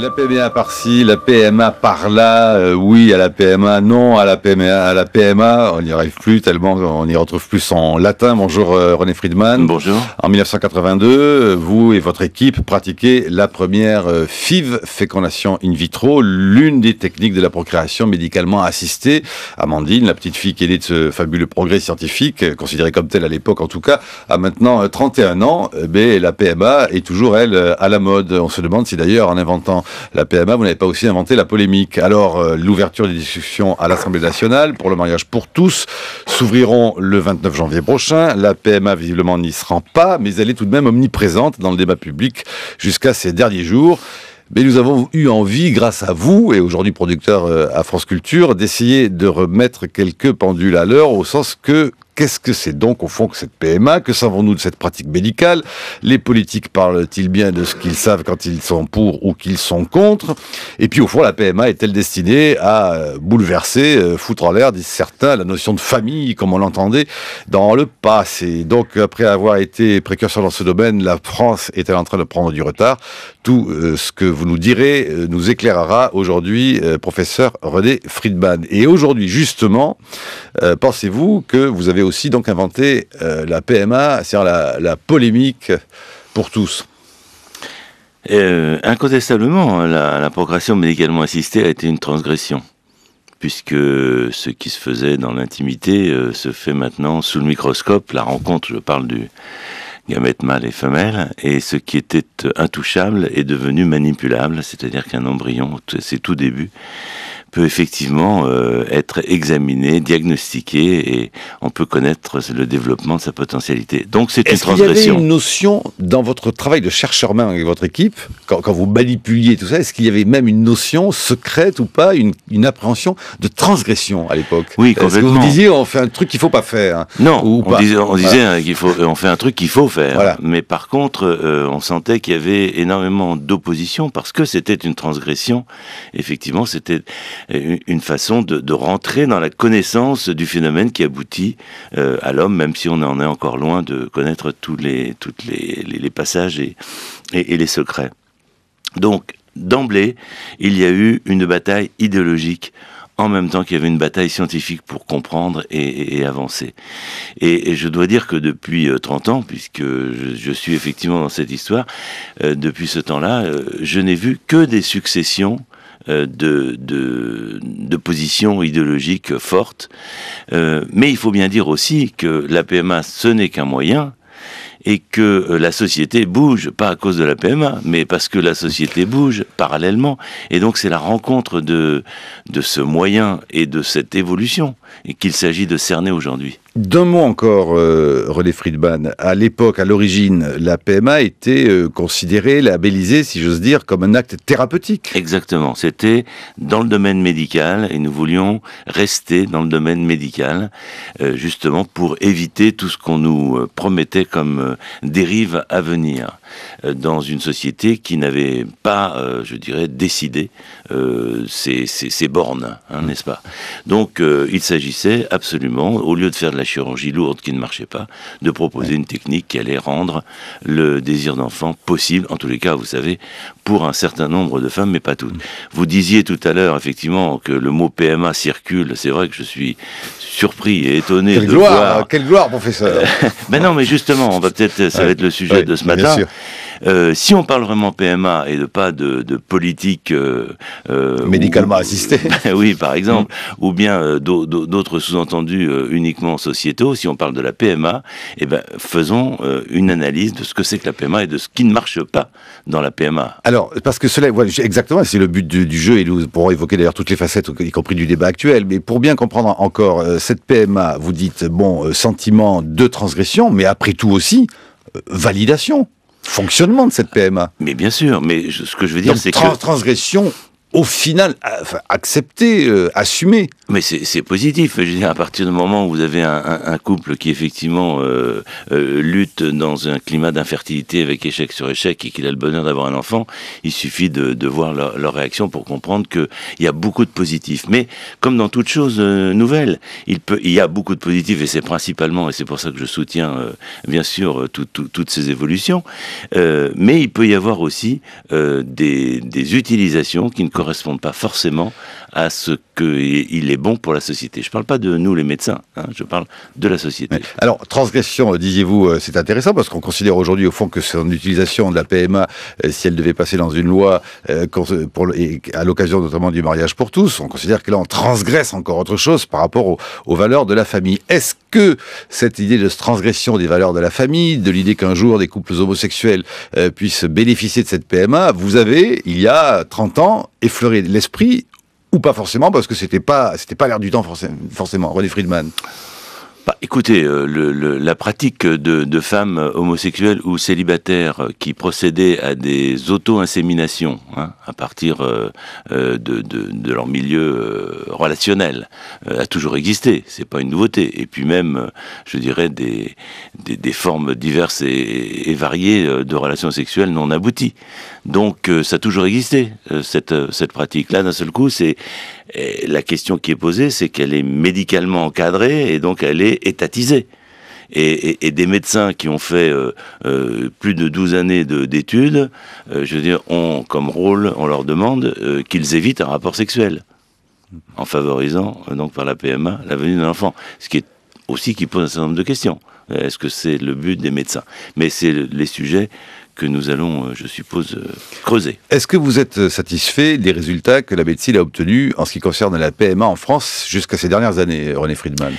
La PMA par-ci, la PMA par-là, oui à la PMA, non à la PMA, on n'y arrive plus tellement, on n'y retrouve plus en latin. Bonjour René Friedman. Bonjour. En 1982, vous et votre équipe pratiquez la première FIV, fécondation in vitro, l'une des techniques de la procréation médicalement assistée. Amandine, la petite fille qui est née de ce fabuleux progrès scientifique, considérée comme telle à l'époque en tout cas, a maintenant 31 ans, mais la PMA est toujours, elle, à la mode. On se demande si d'ailleurs, en inventant la PMA, vous n'avez pas aussi inventé la polémique. Alors, l'ouverture des discussions à l'Assemblée nationale pour le mariage pour tous s'ouvriront le 29 janvier prochain. La PMA, visiblement, n'y se rend pas, mais elle est tout de même omniprésente dans le débat public jusqu'à ces derniers jours. Mais nous avons eu envie, grâce à vous, et aujourd'hui producteur à France Culture, d'essayer de remettre quelques pendules à l'heure, au sens que qu'est-ce que c'est donc au fond que cette PMA? Que savons-nous de cette pratique médicale? Les politiques parlent-ils bien de ce qu'ils savent quand ils sont pour ou qu'ils sont contre? Et puis au fond, la PMA est-elle destinée à bouleverser, foutre en l'air, disent certains, la notion de famille comme on l'entendait dans le passé? Donc après avoir été précurseur dans ce domaine, la France est-elle en train de prendre du retard? Tout ce que vous nous direz nous éclairera aujourd'hui, professeur René Friedman. Et aujourd'hui, justement, pensez-vous que vous avez aussi donc inventé la PMA, c'est-à-dire la polémique pour tous? Incontestablement, la procréation médicalement assistée a été une transgression, puisque ce qui se faisait dans l'intimité se fait maintenant sous le microscope. La rencontre, je parle du gamète mâle et femelle, et ce qui était intouchable est devenu manipulable, c'est-à-dire qu'un embryon, c'est tout début, peut effectivement être examiné, diagnostiqué, et on peut connaître le développement de sa potentialité. Donc c'est une transgression. Est-ce qu'il y avait une notion dans votre travail de chercheur-main avec votre équipe, quand vous manipuliez tout ça, est-ce qu'il y avait même une notion secrète ou pas, une appréhension de transgression à l'époque? Oui, complètement. Est-ce que vous disiez on fait un truc qu'il faut pas faire? Non, ou on pas disait qu'il faut, on fait un truc qu'il faut faire. Voilà. Mais par contre, on sentait qu'il y avait énormément d'opposition parce que c'était une transgression. Effectivement, c'était une façon de rentrer dans la connaissance du phénomène qui aboutit à l'homme, même si on en est encore loin de connaître tous les passages et les secrets. Donc, d'emblée, il y a eu une bataille idéologique en même temps qu'il y avait une bataille scientifique pour comprendre et avancer. Et je dois dire que depuis 30 ans, puisque je suis effectivement dans cette histoire, depuis ce temps-là, je n'ai vu que des successions de positions idéologiques fortes. Mais il faut bien dire aussi que la PMA, ce n'est qu'un moyen, et que la société bouge, pas à cause de la PMA, mais parce que la société bouge parallèlement. Et donc c'est la rencontre de ce moyen et de cette évolution qu'il s'agit de cerner aujourd'hui. D'un mot encore, René Friedman, à l'époque, à l'origine, la PMA était considérée, labellisée, si j'ose dire, comme un acte thérapeutique. Exactement, c'était dans le domaine médical, et nous voulions rester dans le domaine médical, justement pour éviter tout ce qu'on nous promettait comme dérive à venir, dans une société qui n'avait pas, je dirais, décidé ses bornes, hein, n'est-ce pas? Donc il s'agissait absolument, au lieu de faire de la chirurgie lourde qui ne marchait pas, de proposer une technique qui allait rendre le désir d'enfant possible, en tous les cas, vous savez, pour un certain nombre de femmes, mais pas toutes. Vous disiez tout à l'heure, effectivement, que le mot PMA circule. C'est vrai que je suis surpris et étonné de voir... Quelle gloire, professeur. Ben non, mais justement, on va peut-être, ça va être le sujet de ce matin. Si on parle vraiment PMA et de pas de politique médicalement assistée, oui, par exemple, ou bien d'autres sous-entendus uniquement sociétaux, si on parle de la PMA, eh ben faisons une analyse de ce que c'est que la PMA et de ce qui ne marche pas dans la PMA. Alors, parce que cela, voilà, exactement, c'est le but du jeu, et nous pourrons évoquer d'ailleurs toutes les facettes, y compris du débat actuel, mais pour bien comprendre encore cette PMA, vous dites, bon, sentiment de transgression, mais après tout aussi, validation, fonctionnement de cette PMA. Mais bien sûr, mais ce que je veux dire, c'est que... Transgression au final, accepté, assumé. Mais c'est positif. Je veux dire, à partir du moment où vous avez un couple qui effectivement lutte dans un climat d'infertilité avec échec sur échec et qu'il a le bonheur d'avoir un enfant, il suffit de voir leur réaction pour comprendre qu'il y a beaucoup de positifs. Mais comme dans toute chose nouvelle, il y a beaucoup de positifs et c'est principalement, et c'est pour ça que je soutiens bien sûr toutes ces évolutions, mais il peut y avoir aussi des utilisations qui ne correspondent pas forcément à ce qu'il est bon pour la société. Je ne parle pas de nous les médecins, je parle de la société. Alors, transgression, disiez-vous, c'est intéressant parce qu'on considère aujourd'hui au fond que son utilisation de la PMA, si elle devait passer dans une loi, à l'occasion notamment du mariage pour tous, on considère que là on transgresse encore autre chose par rapport aux valeurs de la famille. Est-ce que cette idée de transgression des valeurs de la famille, de l'idée qu'un jour des couples homosexuels puissent bénéficier de cette PMA, vous avez, il y a 30 ans, effleuré l'esprit ou pas forcément, parce que c'était pas l'air du temps forcément. René Friedman. Écoutez, la pratique de femmes homosexuelles ou célibataires qui procédaient à des auto-inséminations à partir de leur milieu relationnel a toujours existé. C'est pas une nouveauté. Et puis même, je dirais, des formes diverses et variées de relations sexuelles non abouties. Donc ça a toujours existé, cette pratique-là. D'un seul coup, la question qui est posée, c'est qu'elle est médicalement encadrée et donc elle est étatisée. Et des médecins qui ont fait plus de 12 années d'études, je veux dire, ont comme rôle, on leur demande qu'ils évitent un rapport sexuel, en favorisant donc par la PMA la venue d'un enfant. Ce qui est aussi qui pose un certain nombre de questions. Est-ce que c'est le but des médecins? Mais c'est les sujets que nous allons, je suppose, creuser. Est-ce que vous êtes satisfait des résultats que la médecine a obtenus en ce qui concerne la PMA en France jusqu'à ces dernières années, René Friedman?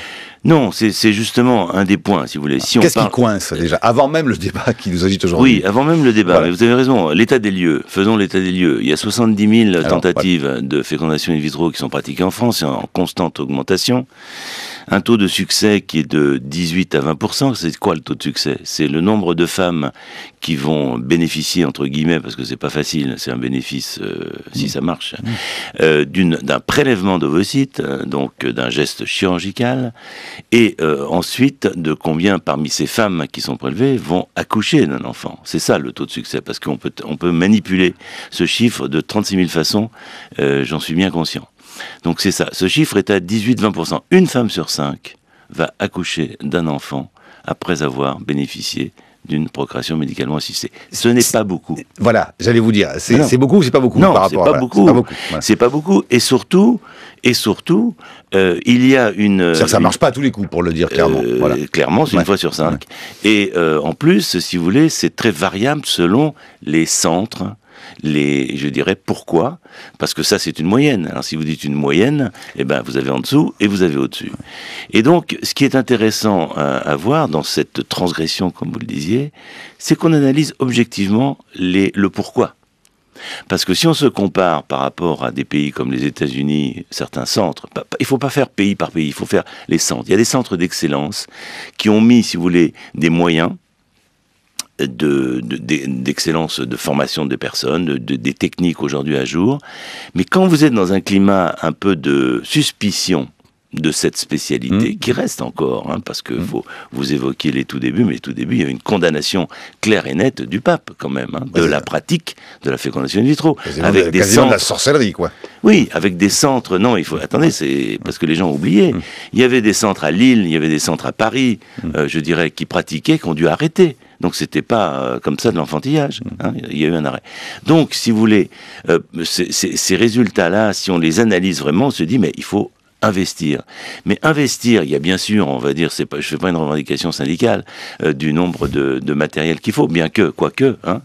Non, c'est justement un des points, si vous voulez. Si Qu'est-ce qui coince, déjà, avant même le débat qui nous agite aujourd'hui? Oui, avant même le débat. Voilà. Mais vous avez raison, l'état des lieux. Faisons l'état des lieux. Il y a 70 000 tentatives de fécondation in vitro qui sont pratiquées en France, en constante augmentation. Un taux de succès qui est de 18 à 20%. C'est quoi le taux de succès? C'est le nombre de femmes qui vont bénéficier, entre guillemets, parce que c'est pas facile, c'est un bénéfice si ça marche, d'un prélèvement d'ovocytes, donc d'un geste chirurgical, et ensuite de combien parmi ces femmes qui sont prélevées vont accoucher d'un enfant. C'est ça le taux de succès, parce qu'on peut manipuler ce chiffre de 36 000 façons, j'en suis bien conscient. Donc c'est ça, ce chiffre est à 18-20%. Une femme sur 5 va accoucher d'un enfant après avoir bénéficié d'une procréation médicalement assistée. Ce n'est pas beaucoup. Voilà, j'allais vous dire, c'est beaucoup ou c'est pas beaucoup? Non, c'est pas beaucoup. C'est pas beaucoup, et surtout, il y a une... C'est-à-dire que ça marche pas à tous les coups, pour le dire clairement. Voilà. Clairement, c'est une fois sur 5. Et en plus, si vous voulez, c'est très variable selon les centres, je dirais pourquoi, parce que ça c'est une moyenne. Alors si vous dites une moyenne, eh ben vous avez en dessous et vous avez au-dessus. Et donc ce qui est intéressant à voir dans cette transgression, comme vous le disiez, c'est qu'on analyse objectivement le pourquoi. Parce que si on se compare par rapport à des pays comme les États-Unis, certains centres, il ne faut pas faire pays par pays, il faut faire les centres. Il y a des centres d'excellence qui ont mis, si vous voulez, des moyens d'excellence de formation des personnes, des techniques aujourd'hui à jour. Mais quand vous êtes dans un climat un peu de suspicion de cette spécialité, qui reste encore, parce que vous évoquiez les tout débuts, mais les tout débuts, il y a une condamnation claire et nette du pape, quand même, de la pratique de la fécondation in vitro. Avec des centres de la sorcellerie, quoi. Oui, avec des centres, non, attendez, c'est parce que les gens ont oublié. Il y avait des centres à Lille, il y avait des centres à Paris, je dirais, qui pratiquaient, qui ont dû arrêter. Donc c'était pas comme ça de l'enfantillage, il y a eu un arrêt. Donc, si vous voulez, ces résultats-là, si on les analyse vraiment, on se dit, mais il faut investir. Mais investir, il y a bien sûr, on va dire, je fais pas une revendication syndicale du nombre de matériel qu'il faut, bien que,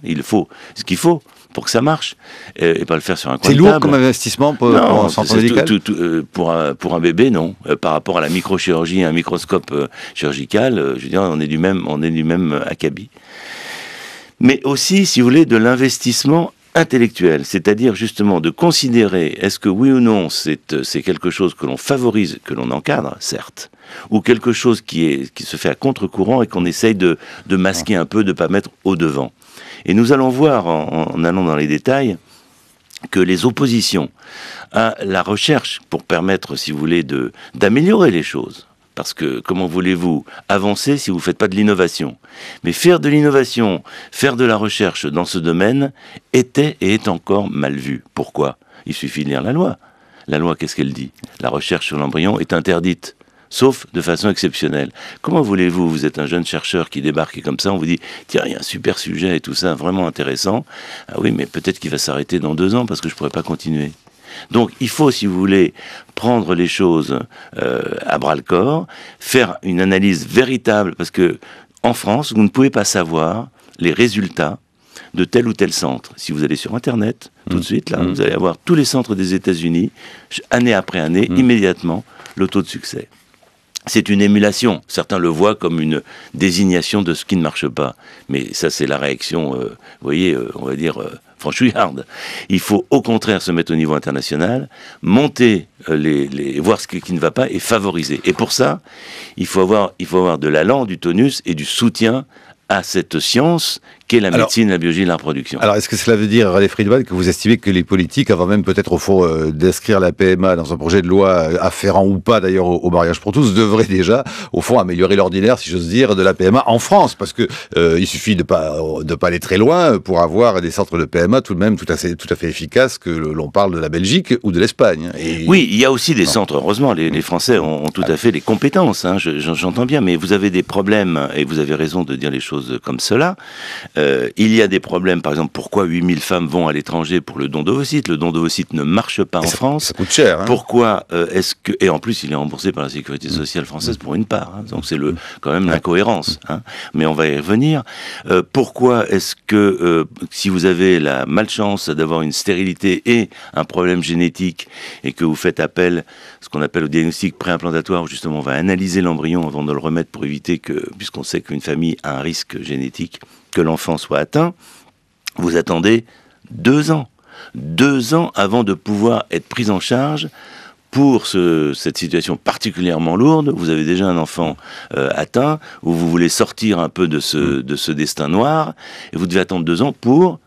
il faut ce qu'il faut pour que ça marche, et pas le faire sur un coin de table. C'est lourd comme investissement pour un centre médical? Pour un bébé, non. Par rapport à la microchirurgie, un microscope chirurgical, je veux dire, on est du même acabit. Mais aussi, si vous voulez, de l'investissement intellectuel, c'est-à-dire justement de considérer est-ce que oui ou non c'est quelque chose que l'on favorise, que l'on encadre, certes, ou quelque chose qui se fait à contre-courant et qu'on essaye de masquer un peu, de ne pas mettre au devant. Et nous allons voir, en allant dans les détails, que les oppositions à la recherche pour permettre, si vous voulez, d'améliorer les choses. Parce que comment voulez-vous avancer si vous ne faites pas de l'innovation? Mais faire de l'innovation, faire de la recherche dans ce domaine était et est encore mal vu. Pourquoi? Il suffit de lire la loi. La loi, qu'est-ce qu'elle dit? La recherche sur l'embryon est interdite, sauf de façon exceptionnelle. Comment voulez-vous, vous êtes un jeune chercheur qui débarque et comme ça, on vous dit, tiens, il y a un super sujet et tout ça, vraiment intéressant. Ah oui, mais peut-être qu'il va s'arrêter dans 2 ans parce que je ne pourrai pas continuer. Donc il faut, si vous voulez, prendre les choses à bras-le-corps, faire une analyse véritable, parce que en France, vous ne pouvez pas savoir les résultats de tel ou tel centre. Si vous allez sur Internet, tout de suite, là, vous allez avoir tous les centres des États-Unis, année après année, immédiatement, le taux de succès. C'est une émulation. Certains le voient comme une désignation de ce qui ne marche pas. Mais ça, c'est la réaction, vous voyez, on va dire, franchouillarde. Il faut au contraire se mettre au niveau international, monter, voir ce qui ne va pas et favoriser. Et pour ça, il faut avoir de l'allant, du tonus et du soutien à cette science qu'est la médecine, la biologie et la reproduction. Alors, est-ce que cela veut dire, René Friedman, que vous estimez que les politiques, avant même peut-être au fond d'inscrire la PMA dans un projet de loi afférent ou pas d'ailleurs au mariage pour tous, devraient déjà, au fond, améliorer l'ordinaire, si j'ose dire, de la PMA en France? Parce que il suffit de pas aller très loin pour avoir des centres de PMA tout de même tout à fait efficaces, que l'on parle de la Belgique ou de l'Espagne. Et... Oui, il y a aussi des centres, heureusement, les Français ont tout à fait les compétences, hein, j'entends bien, mais vous avez des problèmes, et vous avez raison de dire les choses comme cela. Il y a des problèmes, par exemple, pourquoi 8000 femmes vont à l'étranger pour le don d'ovocytes? Le don d'ovocytes ne marche pas en France. Ça coûte cher. Hein. Pourquoi est-ce que... Et en plus, il est remboursé par la Sécurité sociale française pour une part. Hein, donc c'est quand même l'incohérence. Hein, mais on va y revenir. Pourquoi est-ce que si vous avez la malchance d'avoir une stérilité et un problème génétique et que vous faites appel, ce qu'on appelle au diagnostic préimplantatoire, où justement on va analyser l'embryon avant de le remettre pour éviter que, puisqu'on sait qu'une famille a un risque génétique, que l'enfant soit atteint, vous attendez 2 ans. 2 ans avant de pouvoir être pris en charge pour cette situation particulièrement lourde. Vous avez déjà un enfant atteint, où vous voulez sortir un peu de ce destin noir, et vous devez attendre 2 ans pour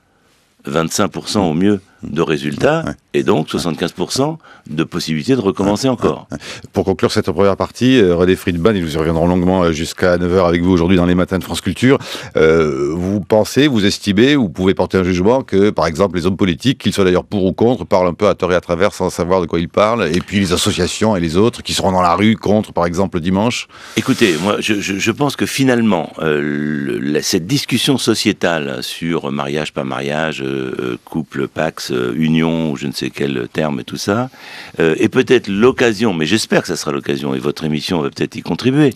25% au mieux de résultats, et donc 75% de possibilités de recommencer encore. Pour conclure cette première partie, René Friedman, et nous y reviendrons longuement jusqu'à 9h avec vous aujourd'hui dans les matins de France Culture, vous pensez, vous estimez, vous pouvez porter un jugement que, par exemple, les hommes politiques, qu'ils soient d'ailleurs pour ou contre, parlent un peu à tort et à travers sans savoir de quoi ils parlent, et puis les associations et les autres qui seront dans la rue contre, par exemple, dimanche? Écoutez, moi, je pense que finalement, cette discussion sociétale sur mariage, pas mariage, couple, pax, union, ou je ne sais quel terme et tout ça, est peut-être l'occasion, mais j'espère que ça sera l'occasion, et votre émission va peut-être y contribuer.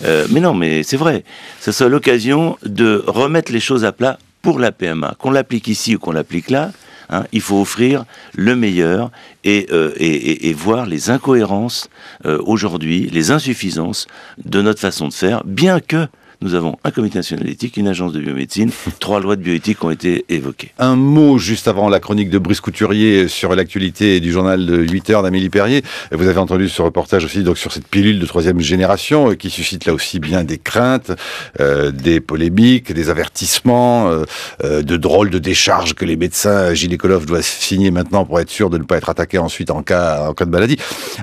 Mais non, mais c'est vrai, ça sera l'occasion de remettre les choses à plat pour la PMA. Qu'on l'applique ici ou qu'on l'applique là, hein, il faut offrir le meilleur et voir les incohérences aujourd'hui, les insuffisances de notre façon de faire, bien que nous avons un comité national d'éthique, une agence de biomédecine, 3 lois de bioéthique ont été évoquées. Un mot juste avant la chronique de Brice Couturier sur l'actualité du journal de 8h d'Amélie Perrier. Vous avez entendu ce reportage aussi donc sur cette pilule de 3e génération qui suscite là aussi bien des craintes, des polémiques, des avertissements, de drôles de décharges que les médecins gynécologues doivent signer maintenant pour être sûrs de ne pas être attaqués ensuite en cas de maladie.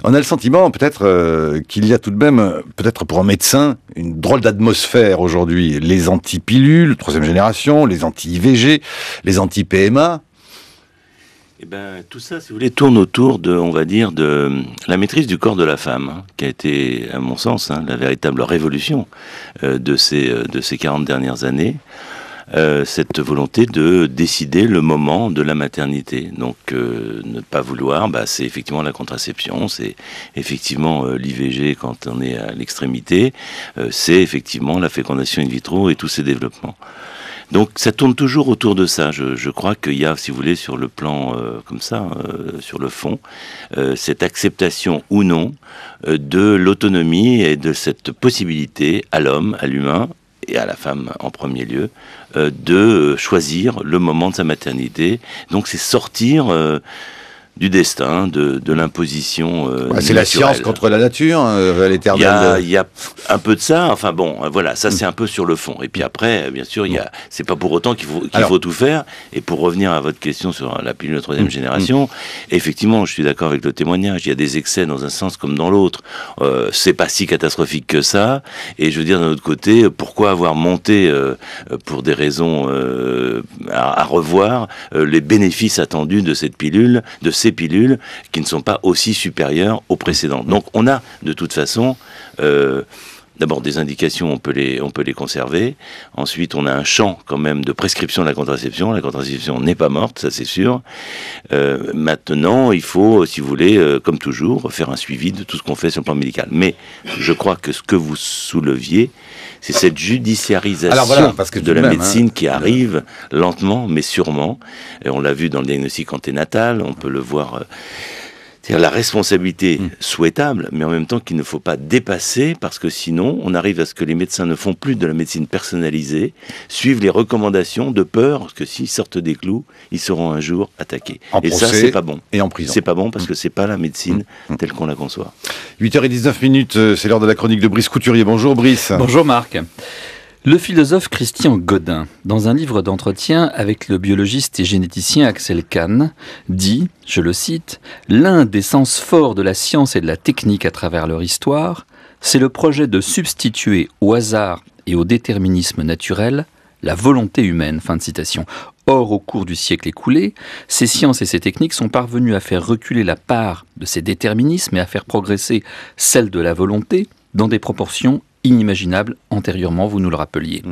On a le sentiment peut-être qu'il y a tout de même, peut-être pour un médecin, une drôle d'atmosphère aujourd'hui, les anti-pilules, 3e génération, les anti-IVG, les anti-PMA. Eh ben, tout ça, si vous voulez, tourne autour de, on va dire, de la maîtrise du corps de la femme, hein, qui a été, à mon sens, hein, la véritable révolution de ces 40 dernières années. Cette volonté de décider le moment de la maternité. Donc, ne pas vouloir, c'est effectivement la contraception, c'est effectivement l'IVG quand on est à l'extrémité, c'est effectivement la fécondation in vitro et tous ces développements. Donc, ça tourne toujours autour de ça. Je crois qu'il y a, si vous voulez, sur le plan comme ça, sur le fond, cette acceptation ou non de l'autonomie et de cette possibilité à l'homme, à l'humain, et à la femme en premier lieu, de choisir le moment de sa maternité. Donc c'est sortir du destin, de l'imposition c'est la science contre la nature, l'éternel. Il y a un peu de ça. Enfin bon, voilà, ça c'est un peu sur le fond. Et puis après, bien sûr, c'est pas pour autant qu'il faut tout faire. Et pour revenir à votre question sur la pilule de troisième génération, effectivement, je suis d'accord avec le témoignage. Il y a des excès dans un sens comme dans l'autre. C'est pas si catastrophique que ça. Et je veux dire, d'un autre côté, pourquoi avoir monté pour des raisons à revoir les bénéfices attendus de cette pilule, de ces pilules qui ne sont pas aussi supérieures aux précédentes. Donc on a de toute façon d'abord des indications, on peut les conserver. Ensuite, on a un champ quand même de prescription de la contraception. La contraception n'est pas morte, ça c'est sûr. Maintenant, il faut, si vous voulez, comme toujours, faire un suivi de tout ce qu'on fait sur le plan médical. Mais je crois que ce que vous souleviez, c'est cette judiciarisation de la médecine qui arrive lentement, mais sûrement. Et on l'a vu dans le diagnostic anténatal, on peut le voir... C'est-à-dire la responsabilité souhaitable, mais en même temps qu'il ne faut pas dépasser, parce que sinon, on arrive à ce que les médecins ne font plus de la médecine personnalisée, suivent les recommandations de peur que s'ils sortent des clous, ils seront un jour attaqués. Et ça, c'est pas bon. Et en prison. C'est pas bon parce que c'est pas la médecine telle qu'on la conçoit. 8h19, c'est l'heure de la chronique de Brice Couturier. Bonjour Brice. Bonjour Marc. Le philosophe Christian Godin, dans un livre d'entretien avec le biologiste et généticien Axel Kahn, dit, je le cite, « L'un des sens forts de la science et de la technique à travers leur histoire, c'est le projet de substituer au hasard et au déterminisme naturel la volonté humaine. » Fin de citation. Or, au cours du siècle écoulé, ces sciences et ces techniques sont parvenues à faire reculer la part de ces déterminismes et à faire progresser celle de la volonté dans des proportions inimaginable antérieurement, vous nous le rappeliez.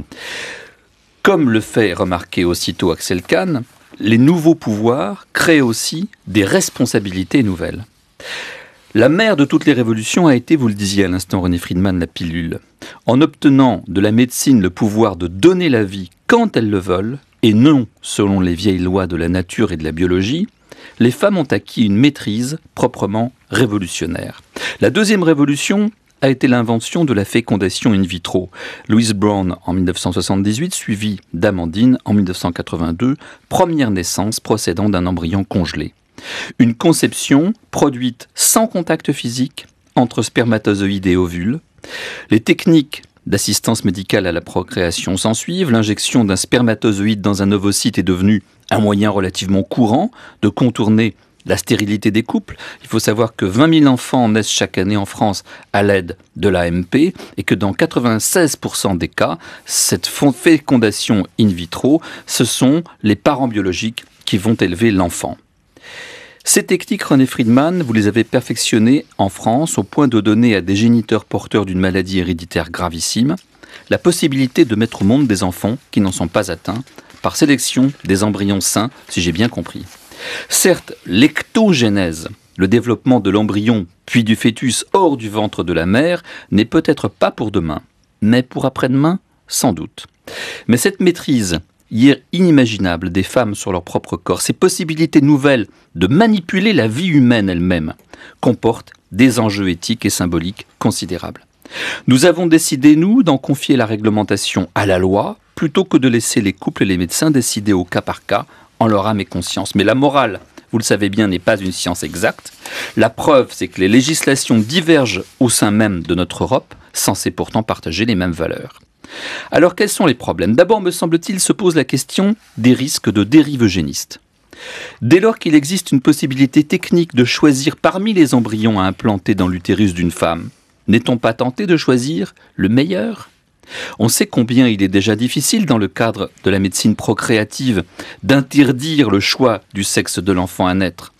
Comme le fait remarquer aussitôt Axel Kahn, les nouveaux pouvoirs créent aussi des responsabilités nouvelles. La mère de toutes les révolutions a été, vous le disiez à l'instant René Friedman, la pilule. En obtenant de la médecine le pouvoir de donner la vie quand elles le veulent, et non selon les vieilles lois de la nature et de la biologie, les femmes ont acquis une maîtrise proprement révolutionnaire. La deuxième révolution a été l'invention de la fécondation in vitro. Louise Brown en 1978, suivie d'Amandine en 1982, première naissance procédant d'un embryon congelé. Une conception produite sans contact physique entre spermatozoïdes et ovules. Les techniques d'assistance médicale à la procréation s'ensuivent. L'injection d'un spermatozoïde dans un ovocyte est devenue un moyen relativement courant de contourner la stérilité des couples. Il faut savoir que 20 000 enfants naissent chaque année en France à l'aide de l'AMP et que dans 96% des cas, cette fécondation in vitro, ce sont les parents biologiques qui vont élever l'enfant. Ces techniques, René Friedman, vous les avez perfectionnées en France au point de donner à des géniteurs porteurs d'une maladie héréditaire gravissime la possibilité de mettre au monde des enfants qui n'en sont pas atteints par sélection des embryons sains, si j'ai bien compris. Certes, l'ectogénèse, le développement de l'embryon puis du fœtus hors du ventre de la mère, n'est peut-être pas pour demain, mais pour après-demain, sans doute. Mais cette maîtrise, hier inimaginable des femmes sur leur propre corps, ces possibilités nouvelles de manipuler la vie humaine elle-même, comportent des enjeux éthiques et symboliques considérables. Nous avons décidé, nous, d'en confier la réglementation à la loi, plutôt que de laisser les couples et les médecins décider au cas par cas, en leur âme et conscience. Mais la morale, vous le savez bien, n'est pas une science exacte. La preuve, c'est que les législations divergent au sein même de notre Europe, censée pourtant partager les mêmes valeurs. Alors, quels sont les problèmes ? D'abord, me semble-t-il, se pose la question des risques de dérive eugéniste. Dès lors qu'il existe une possibilité technique de choisir parmi les embryons à implanter dans l'utérus d'une femme, n'est-on pas tenté de choisir le meilleur ? On sait combien il est déjà difficile dans le cadre de la médecine procréative d'interdire le choix du sexe de l'enfant à naître.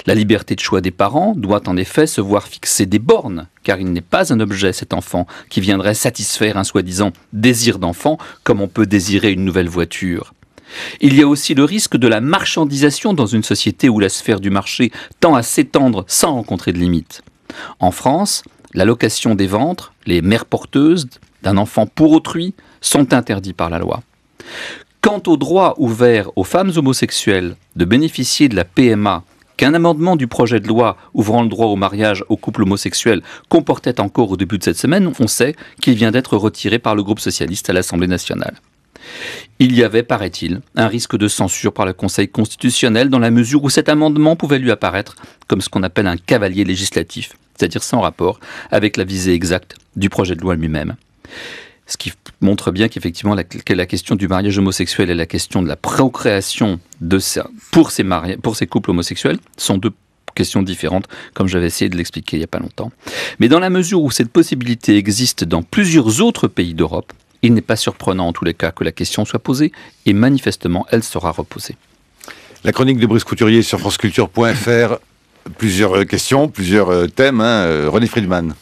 La liberté de choix des parents doit en effet se voir fixer des bornes, car il n'est pas un objet, cet enfant, qui viendrait satisfaire un soi-disant désir d'enfant, comme on peut désirer une nouvelle voiture. Il y a aussi le risque de la marchandisation dans une société où la sphère du marché tend à s'étendre sans rencontrer de limites. En France, la location des ventres, les mères porteuses d'un enfant pour autrui, sont interdits par la loi. Quant au droit ouvert aux femmes homosexuelles de bénéficier de la PMA, qu'un amendement du projet de loi ouvrant le droit au mariage aux couples homosexuels comportait encore au début de cette semaine, on sait qu'il vient d'être retiré par le groupe socialiste à l'Assemblée nationale. Il y avait, paraît-il, un risque de censure par le Conseil constitutionnel dans la mesure où cet amendement pouvait lui apparaître comme ce qu'on appelle un cavalier législatif, c'est-à-dire sans rapport avec la visée exacte du projet de loi lui-même. Ce qui montre bien qu'effectivement la question du mariage homosexuel et la question de la procréation pour ces couples homosexuels sont deux questions différentes, comme j'avais essayé de l'expliquer il n'y a pas longtemps. Mais dans la mesure où cette possibilité existe dans plusieurs autres pays d'Europe, il n'est pas surprenant en tous les cas que la question soit posée, et manifestement elle sera reposée. La chronique de Brice Couturier sur franceculture.fr, plusieurs questions, plusieurs thèmes. René Friedman.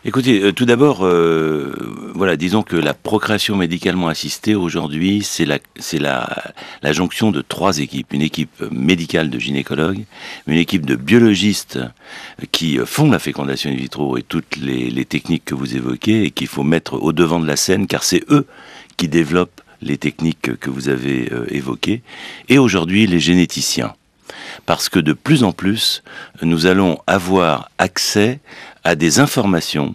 Écoutez, tout d'abord, voilà, disons que la procréation médicalement assistée aujourd'hui, c'est la jonction de 3 équipes. Une équipe médicale de gynécologues, une équipe de biologistes qui font la fécondation in vitro et toutes les techniques que vous évoquez et qu'il faut mettre au devant de la scène, car c'est eux qui développent les techniques que vous avez évoquées. Et aujourd'hui, les généticiens. Parce que de plus en plus, nous allons avoir accès à des informations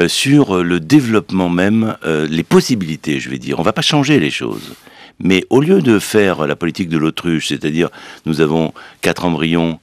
sur le développement même, les possibilités, je vais dire. On ne va pas changer les choses. Mais au lieu de faire la politique de l'autruche, c'est-à-dire nous avons 4 embryons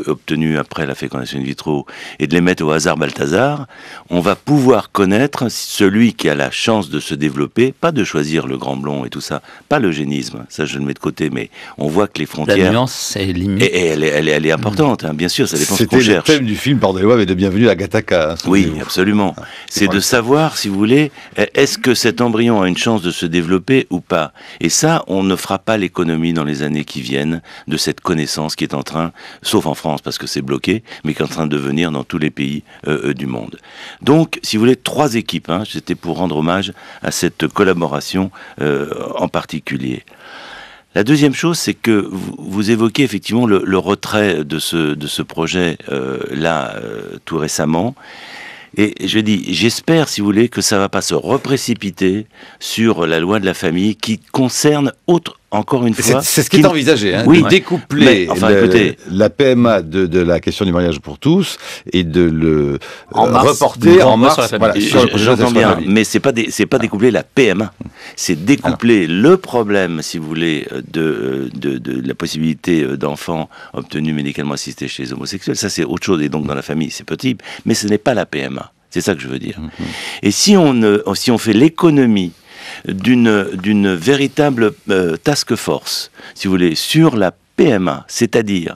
obtenus après la fécondation in vitro et de les mettre au hasard Balthazar, on va pouvoir connaître celui qui a la chance de se développer, pas de choisir le grand blond et tout ça, pas l'eugénisme, ça je le mets de côté, mais on voit que les frontières... La nuance est limite. Et elle est importante, bien sûr, ça dépend de ce qu'on cherche. C'était le thème du film, pardonnez-moi, mais de Bienvenue à Gattaca. Oui, absolument. C'est de savoir, si vous voulez, est-ce que cet embryon a une chance de se développer ou pas. Et ça, on ne fera pas l'économie dans les années qui viennent de cette connaissance qui est en train, sauf en France parce que c'est bloqué, mais qui est en train de venir dans tous les pays du monde. Donc, si vous voulez, 3 équipes, c'était pour rendre hommage à cette collaboration en particulier. La deuxième chose, c'est que vous évoquez effectivement le retrait de ce projet tout récemment. Et je dis, j'espère, si vous voulez, que ça ne va pas se reprécipiter sur la loi de la famille qui concerne encore une fois... C'est ce qui est envisagé, oui, de découpler la PMA de la question du mariage pour tous et de le reporter en mars. Voilà, j'entends bien, mais c'est pas découpler la PMA, c'est découpler le problème, si vous voulez, de la possibilité d'enfants obtenus médicalement assistés chez les homosexuels. Ça, c'est autre chose, et donc dans la famille, c'est possible, mais ce n'est pas la PMA. C'est ça que je veux dire. Et si on fait l'économie d'une véritable task force, si vous voulez, sur la PMA, c'est-à-dire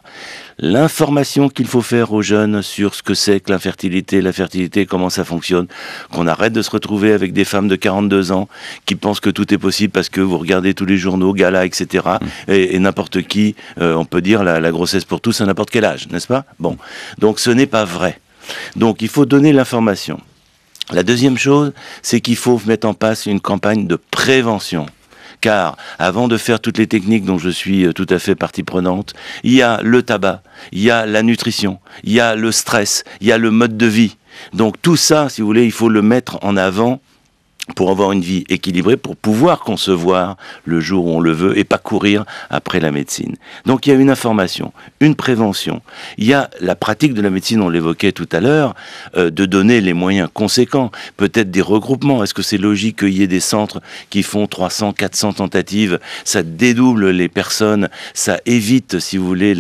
l'information qu'il faut faire aux jeunes sur ce que c'est que l'infertilité, la fertilité, comment ça fonctionne, qu'on arrête de se retrouver avec des femmes de 42 ans qui pensent que tout est possible parce que vous regardez tous les journaux, galas, etc. Et n'importe qui, on peut dire la grossesse pour tous à n'importe quel âge, n'est-ce pas? Bon, donc ce n'est pas vrai. Donc il faut donner l'information. La deuxième chose, c'est qu'il faut mettre en place une campagne de prévention. Car avant de faire toutes les techniques dont je suis tout à fait partie prenante, il y a le tabac, il y a la nutrition, il y a le stress, il y a le mode de vie. Donc tout ça, si vous voulez, il faut le mettre en avant pour avoir une vie équilibrée, pour pouvoir concevoir le jour où on le veut et pas courir après la médecine. Donc il y a une information, une prévention. Il y a la pratique de la médecine, on l'évoquait tout à l'heure, de donner les moyens conséquents, peut-être des regroupements. Est-ce que c'est logique qu'il y ait des centres qui font 300, 400 tentatives? Ça dédouble les personnes, ça évite, si vous voulez,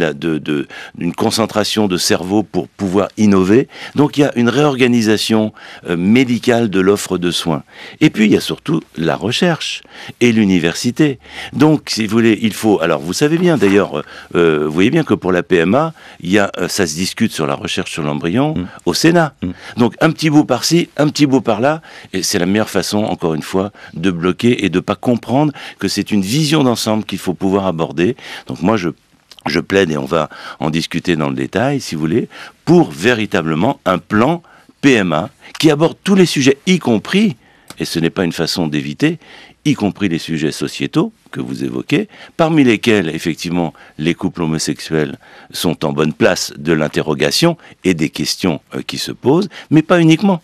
une concentration de cerveau pour pouvoir innover. Donc il y a une réorganisation médicale de l'offre de soins. Et puis, il y a surtout la recherche et l'université. Donc, si vous voulez, il faut... Alors, vous savez bien, d'ailleurs, vous voyez bien que pour la PMA, ça se discute sur la recherche sur l'embryon au Sénat. Donc, un petit bout par-ci, un petit bout par-là, et c'est la meilleure façon, encore une fois, de bloquer et de ne pas comprendre que c'est une vision d'ensemble qu'il faut pouvoir aborder. Donc, moi, je plaide, et on va en discuter dans le détail, si vous voulez, pour véritablement un plan PMA qui aborde tous les sujets, y compris... Et ce n'est pas une façon d'éviter, y compris les sujets sociétaux que vous évoquez, parmi lesquels, effectivement, les couples homosexuels sont en bonne place de l'interrogation et des questions qui se posent, mais pas uniquement.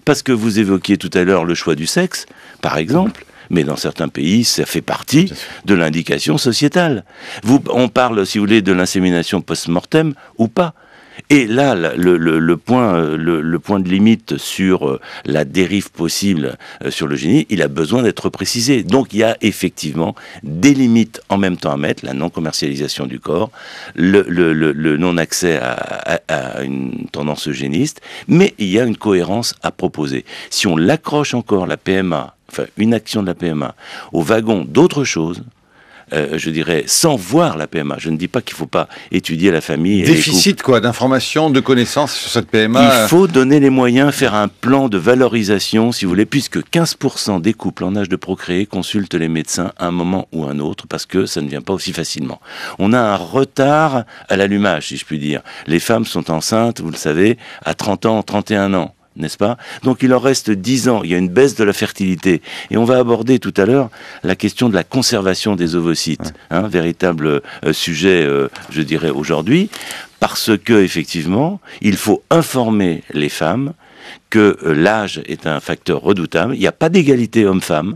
Parce que vous évoquiez tout à l'heure le choix du sexe, par exemple, mais dans certains pays, ça fait partie de l'indication sociétale. On parle, si vous voulez, de l'insémination post-mortem ou pas. Et là, le point de limite sur la dérive possible sur le génie, il a besoin d'être précisé. Donc il y a effectivement des limites en même temps à mettre, la non-commercialisation du corps, le non-accès à une tendance eugéniste, mais il y a une cohérence à proposer. Si on l'accroche encore, la PMA, enfin une action de la PMA, au wagon d'autres choses, je dirais, sans voir la PMA. Je ne dis pas qu'il ne faut pas étudier la famille. Déficit d'informations, de connaissances sur cette PMA. Il faut donner les moyens, faire un plan de valorisation, si vous voulez, puisque 15% des couples en âge de procréer consultent les médecins à un moment ou un autre, parce que ça ne vient pas aussi facilement. On a un retard à l'allumage, si je puis dire. Les femmes sont enceintes, vous le savez, à 30 ans, 31 ans. N'est-ce pas? Donc il en reste 10 ans, il y a une baisse de la fertilité. Et on va aborder tout à l'heure la question de la conservation des ovocytes, véritable sujet, je dirais, aujourd'hui, parce que effectivement, il faut informer les femmes que l'âge est un facteur redoutable. Il n'y a pas d'égalité homme-femme.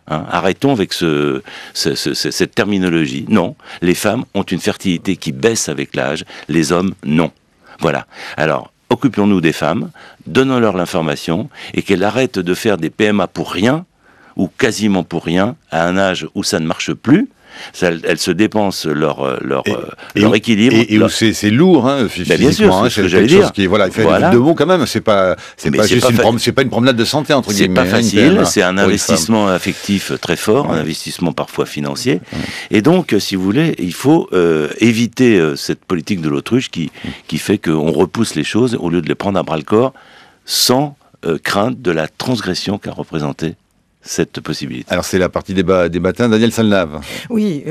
Arrêtons avec cette terminologie. Non, les femmes ont une fertilité qui baisse avec l'âge, les hommes, non. Voilà. Alors, occupions-nous des femmes, donnons-leur l'information et qu'elles arrêtent de faire des PMA pour rien ou quasiment pour rien à un âge où ça ne marche plus. Elles se dépensent leur équilibre. Et où c'est lourd, physiquement. Bien sûr, c'est ce que j'allais dire. Il faut aller de mots quand même. C'est pas une promenade de santé entre guillemets. C'est pas facile. C'est un investissement affectif très fort, un investissement parfois financier. Et donc, si vous voulez, il faut éviter cette politique de l'autruche qui fait qu'on repousse les choses au lieu de les prendre à bras le corps, sans crainte de la transgression qu'a représenté cette possibilité. Alors c'est la partie des matins, Daniel Salnave. Oui,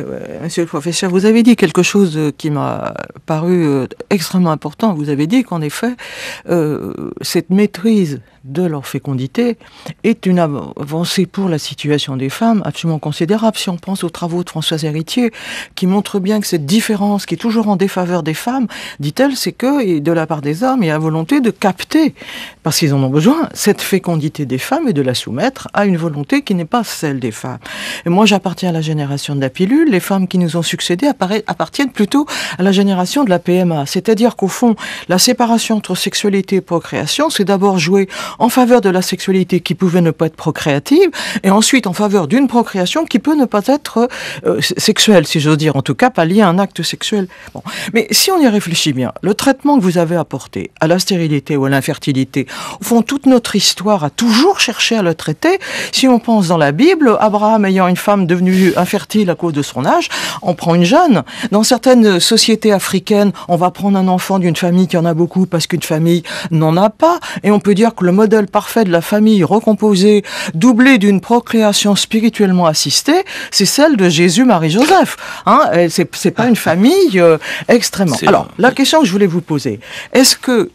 monsieur le professeur, vous avez dit quelque chose qui m'a paru extrêmement important. Vous avez dit qu'en effet, cette maîtrise de leur fécondité est une avancée pour la situation des femmes absolument considérable. Si on pense aux travaux de Françoise Héritier, qui montrent bien que cette différence qui est toujours en défaveur des femmes, dit-elle, c'est que de la part des hommes, il y a la volonté de capter, parce qu'ils en ont besoin, cette fécondité des femmes et de la soumettre à une volonté qui n'est pas celle des femmes. Et moi, j'appartiens à la génération de la pilule. Les femmes qui nous ont succédé appartiennent plutôt à la génération de la PMA. C'est-à-dire qu'au fond, la séparation entre sexualité et procréation, c'est d'abord jouer en faveur de la sexualité qui pouvait ne pas être procréative, et ensuite en faveur d'une procréation qui peut ne pas être sexuelle, si j'ose dire, en tout cas pas liée à un acte sexuel. Bon. Mais si on y réfléchit bien, le traitement que vous avez apporté à la stérilité ou à l'infertilité, au fond, toute notre histoire a toujours cherché à le traiter. Si on pense dans la Bible, Abraham ayant une femme devenue infertile à cause de son âge, on prend une jeune. Dans certaines sociétés africaines, on va prendre un enfant d'une famille qui en a beaucoup parce qu'une famille n'en a pas, et on peut dire que le modèle parfait de la famille recomposée, doublée d'une procréation spirituellement assistée, c'est celle de Jésus, Marie, Joseph. C'est pas une famille extrêmement. Alors, la question que je voulais vous poser, est-ce que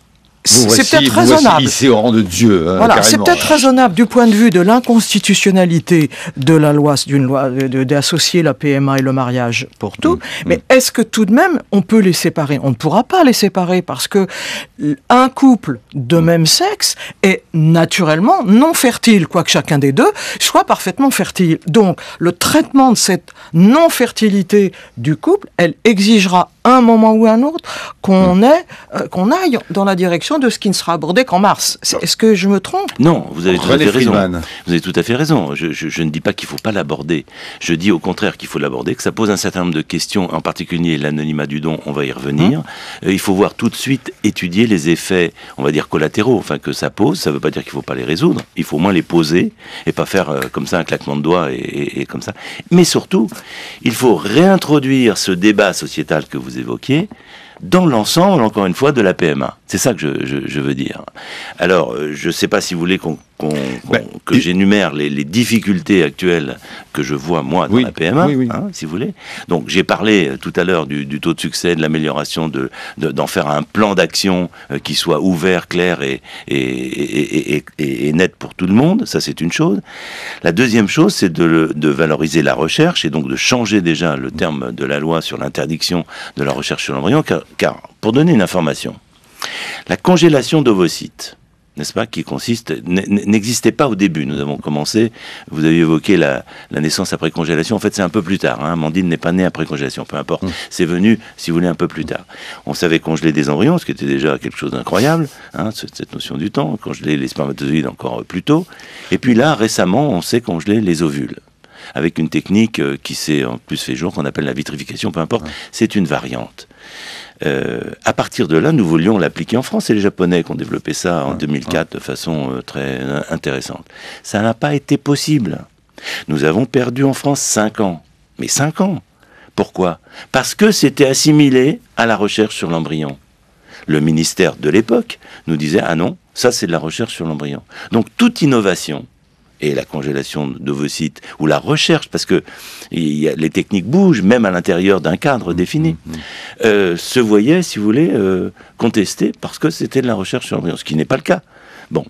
c'est peut-être raisonnable. Ici au rang de Dieu. Voilà, c'est peut-être raisonnable du point de vue de l'inconstitutionnalité de la loi, d'une loi d'associer la PMA et le mariage pour tout. Mais est-ce que tout de même on peut les séparer? On ne pourra pas les séparer parce que un couple de même sexe est naturellement non fertile, quoique chacun des deux soit parfaitement fertile. Donc le traitement de cette non-fertilité du couple, elle exigera un moment ou un autre qu'on aille dans la direction de ce qui ne sera abordé qu'en mars. Est-ce que je me trompe? Non, vous avez tout à fait raison. Vous avez tout à fait raison. Je ne dis pas qu'il ne faut pas l'aborder. Je dis au contraire qu'il faut l'aborder, que ça pose un certain nombre de questions, en particulier l'anonymat du don, on va y revenir. Il faut voir tout de suite, étudier les effets, on va dire collatéraux, que ça pose. Ça ne veut pas dire qu'il ne faut pas les résoudre. Il faut au moins les poser et pas faire comme ça un claquement de doigts et comme ça. Mais surtout, il faut réintroduire ce débat sociétal que vous évoquiez dans l'ensemble, encore une fois, de la PMA. C'est ça que je veux dire. Alors, je ne sais pas si vous voulez que j'énumère les difficultés actuelles que je vois, moi, dans la PMA, si vous voulez. Donc, j'ai parlé tout à l'heure du taux de succès, de l'amélioration, d'en faire un plan d'action qui soit ouvert, clair et net pour tout le monde. Ça, c'est une chose. La deuxième chose, c'est de valoriser la recherche et donc de changer déjà le terme de la loi sur l'interdiction de la recherche sur l'embryon, car pour donner une information, la congélation d'ovocytes, n'est-ce pas, qui consiste, n'existait pas au début. Nous avons commencé, vous avez évoqué la naissance après congélation, en fait c'est un peu plus tard, hein. Amandine n'est pas née après congélation, peu importe, c'est venu, si vous voulez, un peu plus tard. On savait congeler des embryons, ce qui était déjà quelque chose d'incroyable, hein, cette notion du temps, congeler les spermatozoïdes encore plus tôt, et puis là, récemment, on sait congeler les ovules, avec une technique qui s'est en plus fait jour, qu'on appelle la vitrification, peu importe, c'est une variante. À partir de là, nous voulions l'appliquer en France. C'est les Japonais qui ont développé ça en 2004 de façon très intéressante. Ça n'a pas été possible. Nous avons perdu en France 5 ans. Mais 5 ans. Pourquoi ? Parce que c'était assimilé à la recherche sur l'embryon. Le ministère de l'époque nous disait « Ah non, ça c'est de la recherche sur l'embryon ». Donc toute innovation, et la congélation d'ovocytes, ou la recherche, parce que les techniques bougent, même à l'intérieur d'un cadre défini, se voyaient, si vous voulez, contestées parce que c'était de la recherche sur l'embryon, ce qui n'est pas le cas. Bon.